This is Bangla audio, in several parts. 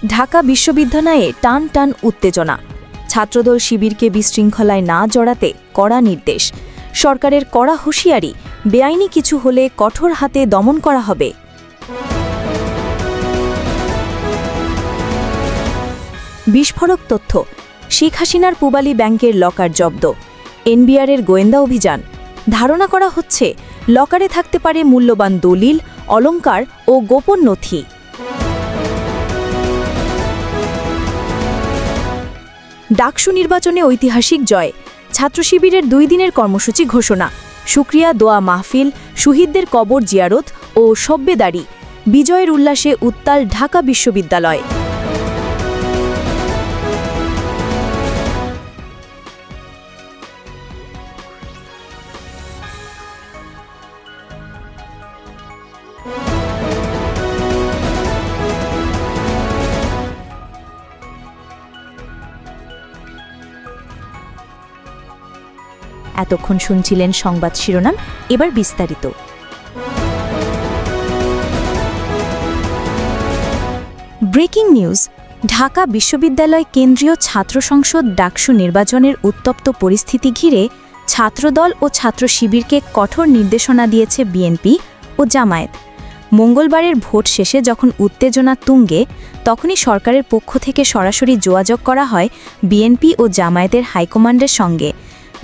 ঢাকা বিশ্ববিদ্যালয়ে টান টান উত্তেজনা। ছাত্রদল শিবিরকে বিশৃঙ্খলায় না জড়াতে কড়া নির্দেশ। সরকারের কড়া হুঁশিয়ারি, বেআইনি কিছু হলে কঠোর হাতে দমন করা হবে। বিস্ফোরক তথ্য, শেখ হাসিনার পূবালী ব্যাংকের লকার জব্দ। এনবিআরের গোয়েন্দা অভিযান। ধারণা করা হচ্ছে লকারে থাকতে পারে মূল্যবান দলিল, অলংকার ও গোপন নথি। ডাকসু নির্বাচনে ঐতিহাসিক জয়। ছাত্র শিবিরের 2 দিনের কর্মসূচি ঘোষণা। শুকরিয়া দোয়া মাহফিল, শহীদদের কবর জিয়ারত ও সব্বেদারি। বিজয়ের উল্লাসে উত্তাল ঢাকা বিশ্ববিদ্যালয়। এতক্ষণ শুনছিলেন সংবাদ শিরোনাম, এবার বিস্তারিত। Breaking news. ঢাকা বিশ্ববিদ্যালয় কেন্দ্রীয় ছাত্র সংসদ ডাকসু নির্বাচনের উত্তপ্ত পরিস্থিতি ঘিরে ছাত্রদল ও ছাত্র শিবিরকে কঠোর নির্দেশনা দিয়েছে বিএনপি ও জামায়াত। মঙ্গলবারের ভোট শেষে যখন উত্তেজনা তুঙ্গে, তখনই সরকারের পক্ষ থেকে সরাসরি যোগাযোগ করা হয় বিএনপি ও জামায়াতের হাইকমান্ডের সঙ্গে।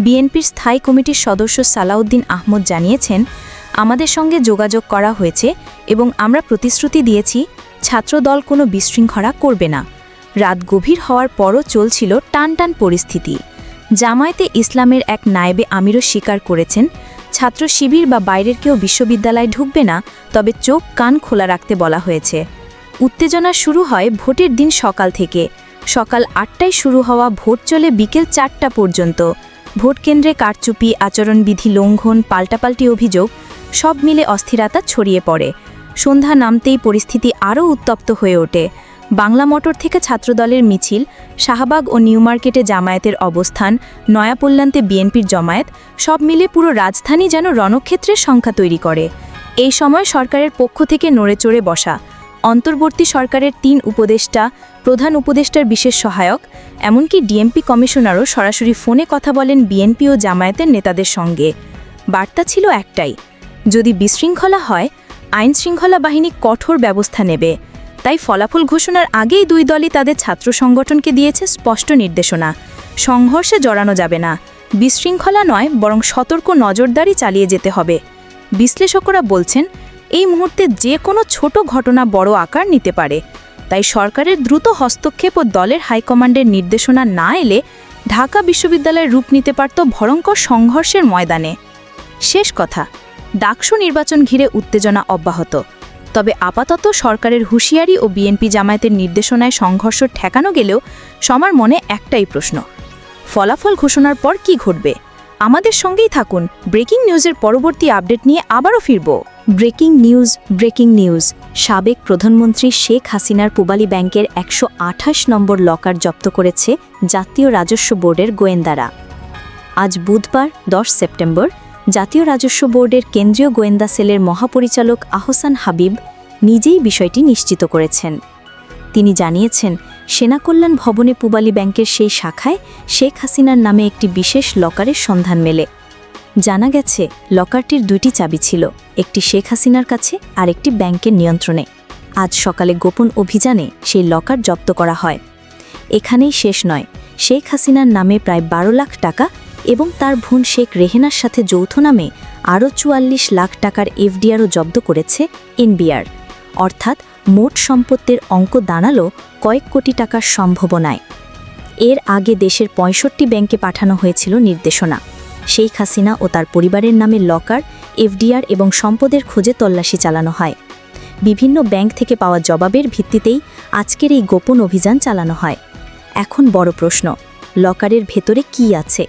বিএনপির স্থায়ী কমিটির সদস্য সালাউদ্দিন আহমদ জানিয়েছেন, আমাদের সঙ্গে যোগাযোগ করা হয়েছে এবং আমরা প্রতিশ্রুতি দিয়েছি ছাত্রদল কোনো বিশৃঙ্খলা করবে না। রাত গভীর হওয়ার পরও চলছিল টানটান পরিস্থিতি। জামায়াতে ইসলামের এক নায়েবে আমিরও স্বীকার করেছেন, ছাত্র শিবির বা বাইরের কেউ বিশ্ববিদ্যালয়ে ঢুকবে না, তবে চোখ কান খোলা রাখতে বলা হয়েছে। উত্তেজনা শুরু হয় ভোটের দিন সকাল থেকে। সকাল 8টায় শুরু হওয়া ভোট চলে বিকেল 4টা পর্যন্ত। ভোটকেন্দ্রে কারচুপি, আচরণবিধি লঙ্ঘন, পাল্টাপাল্টি অভিযোগ সব মিলে অস্থিরতা ছড়িয়ে পড়ে। সন্ধ্যা নামতেই পরিস্থিতি আরও উত্তপ্ত হয়ে ওঠে। বাংলা মোটর থেকে ছাত্রদলের মিছিল, শাহবাগ ও নিউ মার্কেটে জামায়াতের অবস্থান, নয়াপল্লান্তে বিএনপির জমায়েত, সব মিলে পুরো রাজধানী যেন রণক্ষেত্রের সংখ্যা তৈরি করে। এই সময় সরকারের পক্ষ থেকে নড়েচড়ে বসা। অন্তর্বর্তী সরকারের 3 উপদেষ্টা, প্রধান উপদেষ্টার বিশেষ সহায়ক, এমনকি ডিএমপি কমিশনারও সরাসরি ফোনে কথা বলেন বিএনপি ও জামায়াতের নেতাদের সঙ্গে। বার্তা ছিল একটাই, যদি বিশৃঙ্খলা হয় আইনশৃঙ্খলা বাহিনী কঠোর ব্যবস্থা নেবে। তাই ফলাফল ঘোষণার আগেই 2 দলই তাদের ছাত্র সংগঠনকে দিয়েছে স্পষ্ট নির্দেশনা, সংঘর্ষে জড়ানো যাবে না। বিশৃঙ্খলা নয়, বরং সতর্ক নজরদারি চালিয়ে যেতে হবে। বিশ্লেষকরা বলছেন, এই মুহূর্তে যে কোনো ছোট ঘটনা বড় আকার নিতে পারে। তাই সরকারের দ্রুত হস্তক্ষেপ ও দলের হাইকমান্ডের নির্দেশনা না এলে ঢাকা বিশ্ববিদ্যালয়ের রূপ নিতে পারত ভয়ঙ্কর সংঘর্ষের ময়দানে। শেষ কথা, ডাকসু নির্বাচন ঘিরে উত্তেজনা অব্যাহত। তবে আপাতত সরকারের হুঁশিয়ারি ও বিএনপি জামায়াতের নির্দেশনায় সংঘর্ষ ঠেকানো গেলেও সবার মনে একটাই প্রশ্ন, ফলাফল ঘোষণার পর কি ঘটবে? আমাদের সঙ্গেই থাকুন, ব্রেকিং নিউজের পরবর্তী আপডেট নিয়ে আবারও ফিরব। Breaking news. সাবেক প্রধানমন্ত্রী শেখ হাসিনার পূবালী ব্যাংকের 128 নম্বর লকার জব্দ করেছে জাতীয় রাজস্ব বোর্ডের গোয়েন্দারা। আজ বুধবার 10 সেপ্টেম্বর জাতীয় রাজস্ব বোর্ডের কেন্দ্রীয় গোয়েন্দা সেলের মহাপরিচালক আহসান হাবিব নিজেই বিষয়টি নিশ্চিত করেছেন। তিনি জানিয়েছেন, সেনাকল্যাণ ভবনে পূবালী ব্যাংকের সেই শাখায় শেখ হাসিনার নামে একটি বিশেষ লকারের সন্ধান মেলে। জানা গেছে, লকারটির 2টি চাবি ছিল, একটি শেখ হাসিনার কাছে আর একটি ব্যাংকের নিয়ন্ত্রণে। আজ সকালে গোপন অভিযানে সেই লকার জব্দ করা হয়। এখানেই শেষ নয়, শেখ হাসিনার নামে প্রায় 12 লাখ টাকা এবং তার বোন শেখ রেহেনার সাথে যৌথ নামে আরও 44 লাখ টাকার এফডিআরও জব্দ করেছে এনবিআর। অর্থাৎ মোট সম্পত্তির অঙ্ক দাঁড়ালো কয়েক কোটি টাকার সম্ভাবনায়। এর আগে দেশের 65 ব্যাংকে পাঠানো হয়েছিল নির্দেশনা। শেখ হাসিনা ও তার পরিবারের নামে লকার, এফডিআর এবং সম্পদের খোঁজে তল্লাশি চালানো হয়। বিভিন্ন ব্যাংক থেকে পাওয়া জবাবের ভিত্তিতেই আজকের এই গোপন অভিযান চালানো হয়। এখন বড় প্রশ্ন, লকারের ভেতরে কি আছে?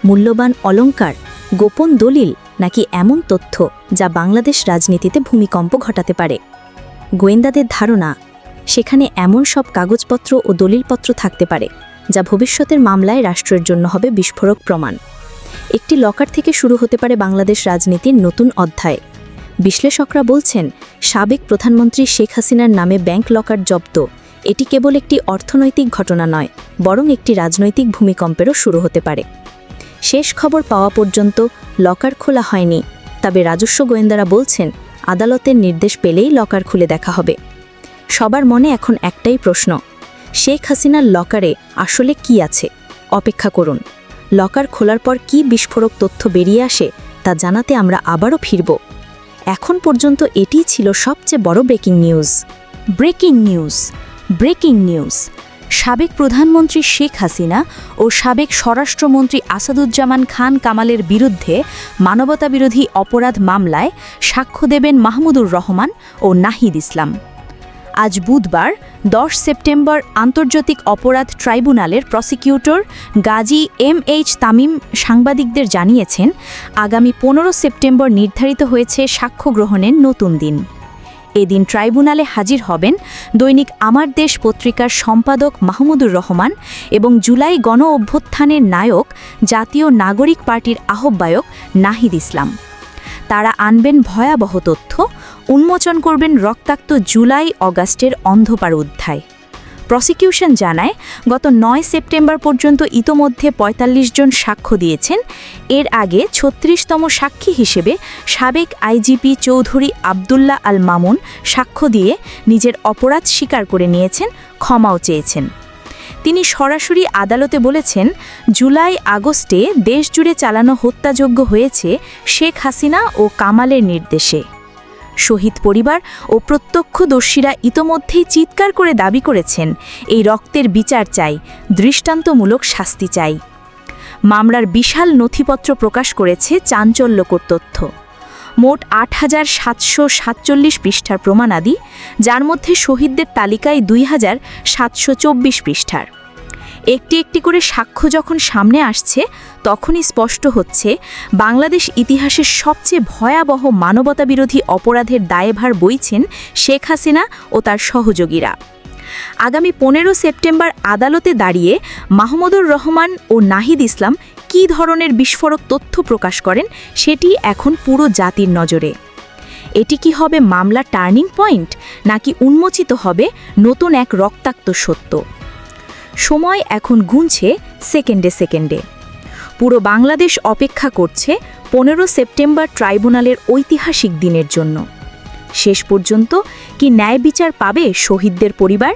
মূল্যবান অলংকার, গোপন দলিল, নাকি এমন তথ্য যা বাংলাদেশ রাজনীতিতে ভূমিকম্প ঘটাতে পারে? গোয়েন্দাদের ধারণা, সেখানে এমন সব কাগজপত্র ও দলিলপত্র থাকতে পারে যা ভবিষ্যতের মামলায় রাষ্ট্রের জন্য হবে বিস্ফোরক প্রমাণ। একটি লকার থেকে শুরু হতে পারে বাংলাদেশ রাজনীতির নতুন অধ্যায়। বিশ্লেষকরা বলছেন, সাবেক প্রধানমন্ত্রী শেখ হাসিনার নামে ব্যাংক লকার জব্দ এটি কেবল একটি অর্থনৈতিক ঘটনা নয়, বরং একটি রাজনৈতিক ভূমিকম্পেরও শুরু হতে পারে। শেষ খবর পাওয়া পর্যন্ত লকার খোলা হয়নি, তবে রাজস্ব গোয়েন্দারা বলছেন আদালতের নির্দেশ পেলেই লকার খুলে দেখা হবে। সবার মনে এখন একটাই প্রশ্ন, শেখ হাসিনার লকারে আসলে কি আছে? অপেক্ষা করুন, লকার খোলার পর কি বিস্ফোরক তথ্য বেরিয়ে আসে তা জানাতে আমরা আবারও ফিরব। এখন পর্যন্ত এটিই ছিল সবচেয়ে বড় ব্রেকিং নিউজ। Breaking news. সাবেক প্রধানমন্ত্রী শেখ হাসিনা ও সাবেক স্বরাষ্ট্রমন্ত্রী আসাদুজ্জামান খান কামালের বিরুদ্ধে মানবতাবিরোধী অপরাধ মামলায় সাক্ষ্য দেবেন মাহমুদুর রহমান ও নাহিদ ইসলাম। আজ বুধবার 10 সেপ্টেম্বর আন্তর্জাতিক অপরাধ ট্রাইব্যুনালের প্রসিকিউটর গাজী MH তামিম সাংবাদিকদের জানিয়েছেন, আগামী 15 সেপ্টেম্বর নির্ধারিত হয়েছে সাক্ষ্য গ্রহণের নতুন দিন। এদিন ট্রাইব্যুনালে হাজির হবেন দৈনিক আমার দেশ পত্রিকার সম্পাদক মাহমুদুর রহমান এবং জুলাই গণ অভ্যুত্থানের নায়ক জাতীয় নাগরিক পার্টির আহ্বায়ক নাহিদ ইসলাম। তারা আনবেন ভয়াবহ তথ্য, উন্মোচন করবেন রক্তাক্ত জুলাই অগাস্টের অন্ধকার অধ্যায়। প্রসিকিউশন জানায়, গত 9 সেপ্টেম্বর পর্যন্ত ইতোমধ্যে ৪৫ জন সাক্ষ্য দিয়েছেন। এর আগে ৩৬তম সাক্ষী হিসেবে সাবেক আইজিপি চৌধুরী আবদুল্লাহ আল মামুন সাক্ষ্য দিয়ে নিজের অপরাধ স্বীকার করে নিয়েছেন, ক্ষমাও চেয়েছেন। তিনি সরাসরি আদালতে বলেছেন, জুলাই আগস্টে দেশজুড়ে চালানো হত্যাযজ্ঞ হয়েছে শেখ হাসিনা ও কামালের নির্দেশে। শহীদ পরিবার ও প্রত্যক্ষদর্শীরা ইতোমধ্যেই চিৎকার করে দাবি করেছেন, এই রক্তের বিচার চাই, দৃষ্টান্তমূলক শাস্তি চাই। মামলার বিশাল নথিপত্র প্রকাশ করেছে চাঞ্চল্যকর তথ্য। মোট ৮৭৪৭ পৃষ্ঠার প্রমাণাদি, যার মধ্যে শহীদদের তালিকায় ২৭২৪ পৃষ্ঠার। একটি একটি করে সাক্ষ্য যখন সামনে আসছে, তখনই স্পষ্ট হচ্ছে বাংলাদেশ ইতিহাসের সবচেয়ে ভয়াবহ মানবতাবিরোধী অপরাধের দায়ভার বইছেন শেখ হাসিনা ও তার সহযোগীরা। আগামী 15 সেপ্টেম্বর আদালতে দাঁড়িয়ে মাহমুদুর রহমান ও নাহিদ ইসলাম কী ধরনের বিস্ফোরক তথ্য প্রকাশ করেন, সেটি এখন পুরো জাতির নজরে। এটি কি হবে মামলা টার্নিং পয়েন্ট, নাকি উন্মোচিত হবে নতুন এক রক্তাক্ত সত্য? সময় এখন গুনছে সেকেন্ডে সেকেন্ডে। পুরো বাংলাদেশ অপেক্ষা করছে 15 সেপ্টেম্বর ট্রাইব্যুনালের ঐতিহাসিক দিনের জন্য। শেষ পর্যন্ত কি ন্যায় বিচার পাবে শহীদদের পরিবার,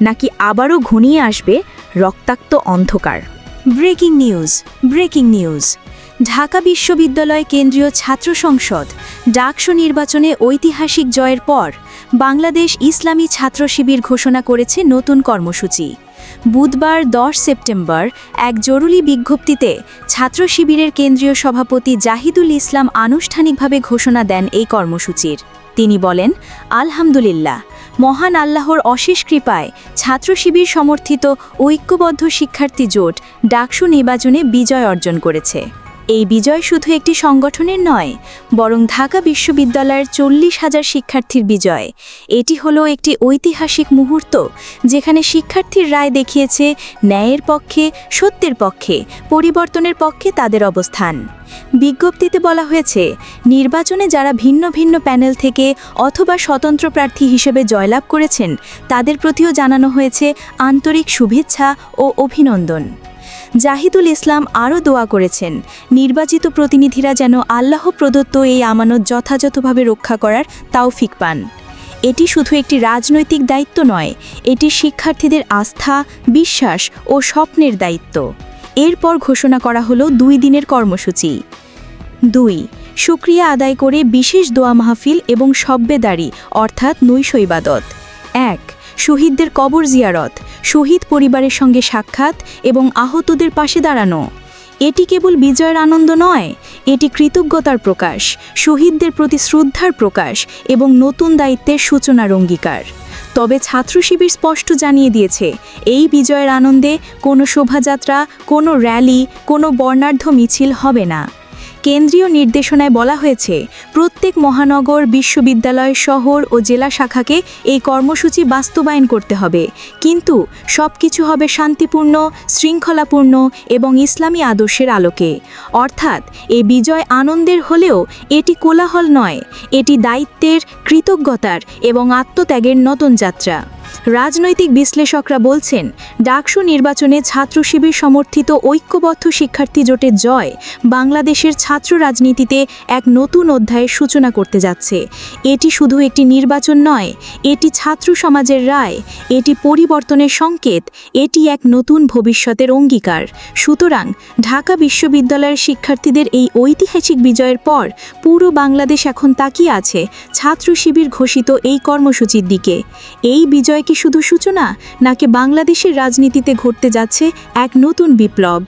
নাকি আবারও ঘনিয়ে আসবে রক্তাক্ত অন্ধকার? Breaking news. ঢাকা বিশ্ববিদ্যালয় কেন্দ্রীয় ছাত্র সংসদ ডাকসু নির্বাচনে ঐতিহাসিক জয়ের পর বাংলাদেশ ইসলামী ছাত্র শিবির ঘোষণা করেছে নতুন কর্মসূচি। বুধবার 10 সেপ্টেম্বর এক জরুরি বিজ্ঞপ্তিতে ছাত্র শিবিরের কেন্দ্রীয় সভাপতি জাহিদুল ইসলাম আনুষ্ঠানিকভাবে ঘোষণা দেন এই কর্মসূচির। তিনি বলেন, আলহামদুলিল্লাহ, মহান আল্লাহর অশেষ কৃপায় ছাত্র শিবির সমর্থিত ঐক্যবদ্ধ শিক্ষার্থী জোট ডাকসু নির্বাচনে বিজয় অর্জন করেছে। এই বিজয় শুধু একটি সংগঠনের নয়, বরং ঢাকা বিশ্ববিদ্যালয়ের 40,000 শিক্ষার্থীর বিজয়। এটি হলো একটি ঐতিহাসিক মুহূর্ত, যেখানে শিক্ষার্থীর রায় দেখিয়েছে ন্যায়ের পক্ষে, সত্যের পক্ষে, পরিবর্তনের পক্ষে তাদের অবস্থান। বিজ্ঞপ্তিতে বলা হয়েছে, নির্বাচনে যারা ভিন্ন ভিন্ন প্যানেল থেকে অথবা স্বতন্ত্র প্রার্থী হিসেবে জয়লাভ করেছেন, তাদের প্রতিও জানানো হয়েছে আন্তরিক শুভেচ্ছা ও অভিনন্দন। জাহিদুল ইসলাম আরও দোয়া করেছেন, নির্বাচিত প্রতিনিধিরা যেন আল্লাহ প্রদত্ত এই আমানত যথাযথভাবে রক্ষা করার তৌফিক পান। এটি শুধু একটি রাজনৈতিক দায়িত্ব নয়, এটি শিক্ষার্থীদের আস্থা, বিশ্বাস ও স্বপ্নের দায়িত্ব। এরপর ঘোষণা করা হলো 2 দিনের কর্মসূচি। 2. শুকরিয়া আদায় করে বিশেষ দোয়া মাহফিল এবং শব্বেদারি অর্থাৎ নৈশ ইবাদত। 1. শহীদদের কবর জিয়ারত, শহীদ পরিবারের সঙ্গে সাক্ষাৎ এবং আহতদের পাশে দাঁড়ানো। এটি কেবল বিজয়ের আনন্দ নয়, এটি কৃতজ্ঞতার প্রকাশ, শহীদদের প্রতি শ্রদ্ধার প্রকাশ এবং নতুন দায়িত্বের সূচনার অঙ্গীকার। তবে ছাত্র শিবির স্পষ্ট জানিয়ে দিয়েছে, এই বিজয়ের আনন্দে কোনো শোভাযাত্রা, কোনো র্যালি, কোনো বর্ণাঢ্য মিছিল হবে না। কেন্দ্রীয় নির্দেশনায় বলা হয়েছে, প্রত্যেক মহানগর, বিশ্ববিদ্যালয়, শহর ও জেলা শাখাকে এই কর্মসূচি বাস্তবায়ন করতে হবে, কিন্তু সবকিছু হবে শান্তিপূর্ণ, শৃঙ্খলাপূর্ণ এবং ইসলামী আদর্শের আলোকে। অর্থাৎ এই বিজয় আনন্দের হলেও এটি কোলাহল নয়, এটি দায়িত্বের, কৃতজ্ঞতার এবং আত্মত্যাগের নতুন যাত্রা। রাজনৈতিক বিশ্লেষকরা বলছেন, ডাকসু নির্বাচনে ছাত্র শিবির সমর্থিত ঐক্যবদ্ধ শিক্ষার্থী জোটের জয় বাংলাদেশের ছাত্র রাজনীতিতে এক নতুন অধ্যায়ের সূচনা করতে যাচ্ছে। এটি শুধু একটি নির্বাচন নয়, এটি ছাত্র সমাজের রায়, এটি পরিবর্তনের সংকেত, এটি এক নতুন ভবিষ্যতের অঙ্গীকার। সুতরাং ঢাকা বিশ্ববিদ্যালয়ের শিক্ষার্থীদের এই ঐতিহাসিক বিজয়ের পর পুরো বাংলাদেশ এখন তাকিয়ে আছে ছাত্র শিবির ঘোষিত এই কর্মসূচির দিকে। এই বিজয় কি শুধু সূচনা, নাকি বাংলাদেশের রাজনীতিতে ঘটতে যাচ্ছে এক নতুন বিপ্লব?